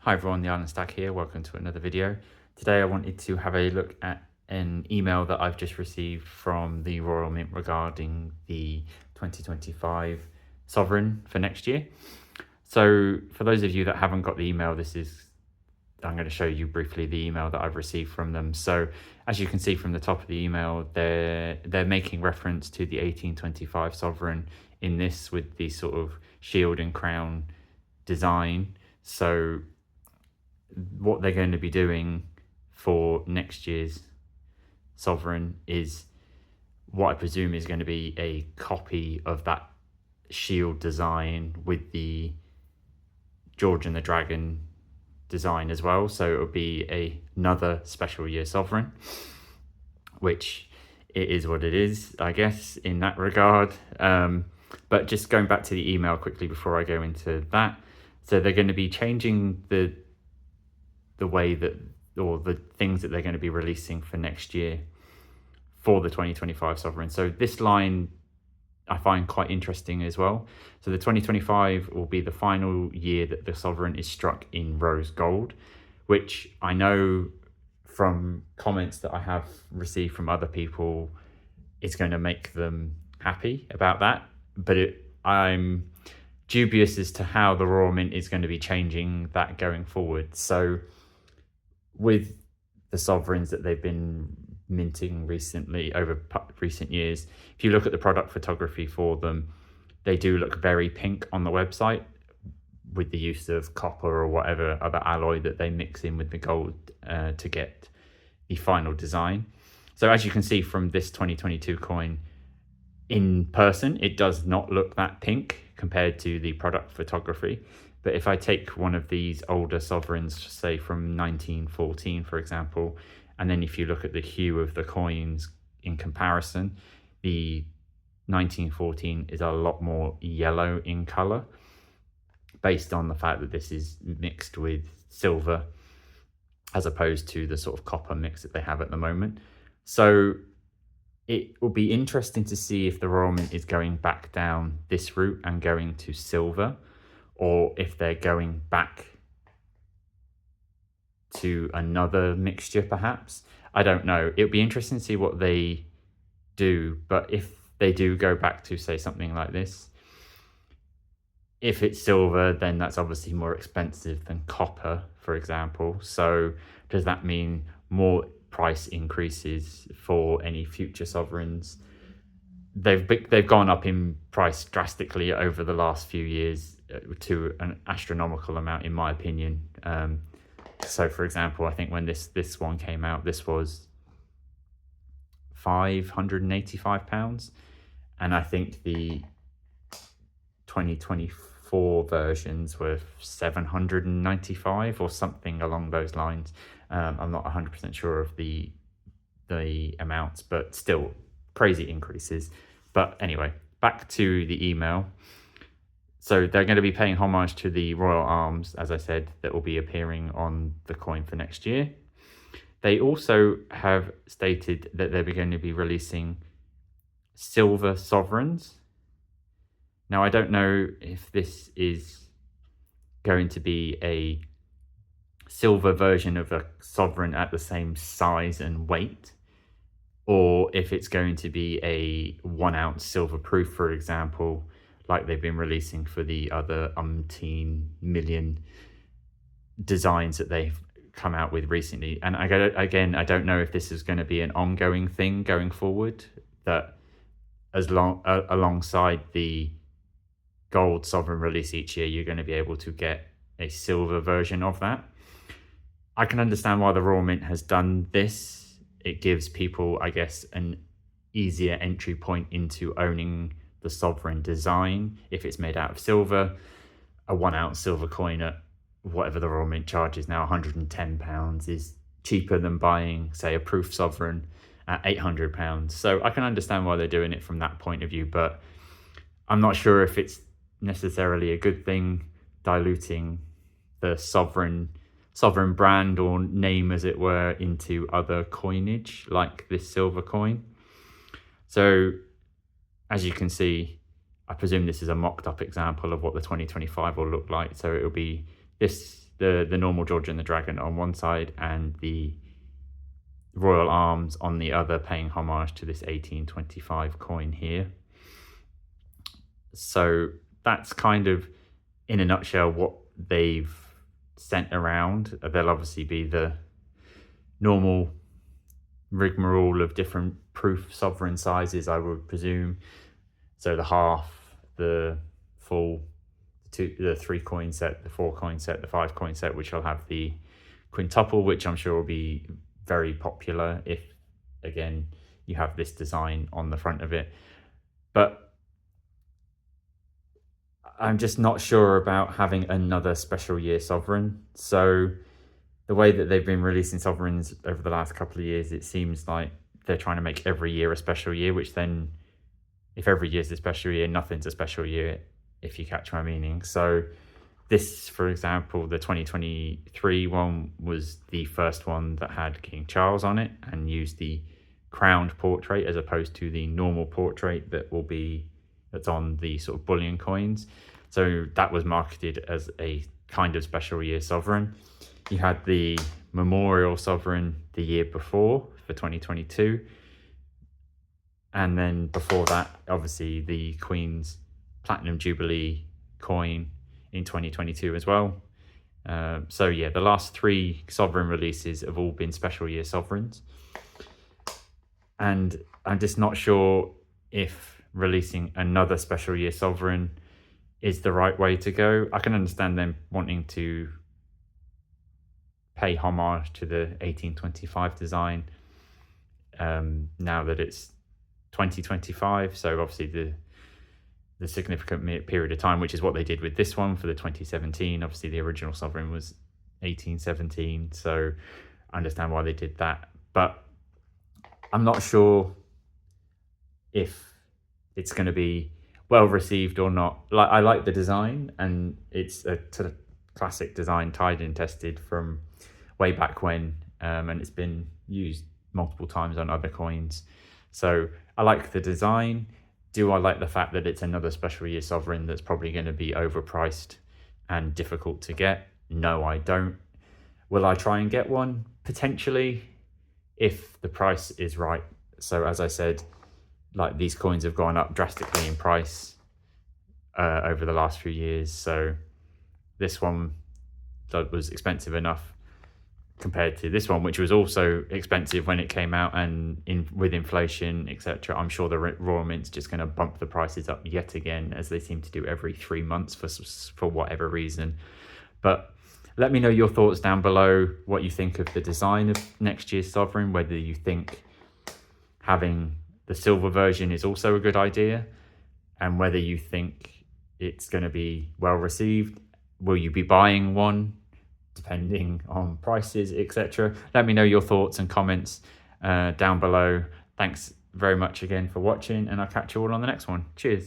Hi everyone, the Island Stag here. Welcome to another video. Today I wanted to have a look at an email that I've just received from the Royal Mint regarding the 2025 Sovereign for next year. So for those of you that haven't got the email, I'm going to show you briefly the email that I've received from them. So as you can see from the top of the email, they're making reference to the 1825 Sovereign in this with the sort of shield and crown design. So what they're going to be doing for next year's Sovereign is what I presume is going to be a copy of that shield design with the George and the Dragon design as well. So it'll be another special year Sovereign, which it is what it is, I guess, in that regard. But just going back to the email quickly before I go into that. So they're going to be changing the way that, or the things that they're going to be releasing for next year for the 2025 Sovereign. So this line I find quite interesting as well. So the 2025 will be the final year that the Sovereign is struck in rose gold, which I know from comments that I have received from other people, it's going to make them happy about that. But I'm dubious as to how the Royal Mint is going to be changing that going forward. So with the Sovereigns that they've been minting recently over recent years, if you look at the product photography for them, they do look very pink on the website with the use of copper or whatever other alloy that they mix in with the gold to get the final design. So as you can see from this 2022 coin in person, it does not look that pink compared to the product photography. But if I take one of these older Sovereigns, say from 1914, for example, and then if you look at the hue of the coins in comparison, the 1914 is a lot more yellow in color based on the fact that this is mixed with silver as opposed to the sort of copper mix that they have at the moment. So it will be interesting to see if the Royal Mint is going back down this route and going to silver, or if they're going back to another mixture perhaps. I don't know. It'll be interesting to see what they do, but if they do go back to, say, something like this, if it's silver, then that's obviously more expensive than copper, for example. So does that mean more price increases for any future Sovereigns? They've gone up in price drastically over the last few years to an astronomical amount, in my opinion. So, for example, I think when this one came out, this was £585, and I think the 2024 versions were 795 or something along those lines. I'm not 100% sure of the amounts, but still crazy increases. But anyway, back to the email. So they're going to be paying homage to the royal arms, as I said, that will be appearing on the coin for next year. They also have stated that they're going to be releasing silver Sovereigns. Now, I don't know if this is going to be a silver version of a Sovereign at the same size and weight, or if it's going to be a 1 ounce silver proof, for example, like they've been releasing for the other million designs that they've come out with recently. And I don't know if this is going to be an ongoing thing going forward, that alongside the gold Sovereign release each year, you're going to be able to get a silver version of that. I can understand why the Royal Mint has done this. It gives people, I guess, an easier entry point into owning the Sovereign design. If it's made out of silver, a 1 ounce silver coin at whatever the Royal Mint charges now, £110, is cheaper than buying, say, a proof Sovereign at £800. So I can understand why they're doing it from that point of view, but I'm not sure if it's necessarily a good thing, diluting the Sovereign brand or name, as it were, into other coinage like this silver coin. So as you can see, I presume this is a mocked up example of what the 2025 will look like. So it'll be this the normal George and the Dragon on one side and the Royal Arms on the other, paying homage to this 1825 coin here. So that's kind of, in a nutshell, what they've sent around. There'll obviously be the normal rigmarole of different proof sovereign sizes, I would presume. So the half, the full, the 3 coin set, the 4 coin set, the 5 coin set, which will have the quintuple, which I'm sure will be very popular if, again, you have this design on the front of it. But I'm just not sure about having another special year sovereign. So the way that they've been releasing sovereigns over the last couple of years, it seems like they're trying to make every year a special year, which then, if every year is a special year, nothing's a special year, if you catch my meaning. So this, for example, the 2023 one was the first one that had King Charles on it and used the crowned portrait as opposed to the normal portrait that's on the sort of bullion coins. So that was marketed as a kind of special year sovereign. You had the memorial sovereign the year before for 2022. And then before that, obviously the Queen's Platinum Jubilee coin in 2022 as well. So yeah, the last 3 sovereign releases have all been special year sovereigns. And I'm just not sure if releasing another special year sovereign is the right way to go. I can understand them wanting to pay homage to the 1825 design now that it's 2025. So obviously the significant period of time, which is what they did with this one for the 2017. Obviously the original sovereign was 1817, so I understand why they did that. But I'm not sure if it's going to be well received or not. Like, I like the design, and it's a sort of classic design, tried and tested from way back when, and it's been used multiple times on other coins. So I like the design. Do I like the fact that it's another special year sovereign that's probably going to be overpriced and difficult to get? No, I don't. Will I try and get one? Potentially, if the price is right. So as I said, like, these coins have gone up drastically in price over the last few years. So this one that was expensive enough compared to this one, which was also expensive when it came out, and with inflation, etc., I'm sure the Royal Mint's just going to bump the prices up yet again, as they seem to do every 3 months for whatever reason. But let me know your thoughts down below, what you think of the design of next year's sovereign, whether you think having the silver version is also a good idea, and whether you think it's going to be well received. Will you be buying one, depending on prices, etc.? Let me know your thoughts and comments down below. Thanks very much again for watching, and I'll catch you all on the next one. Cheers.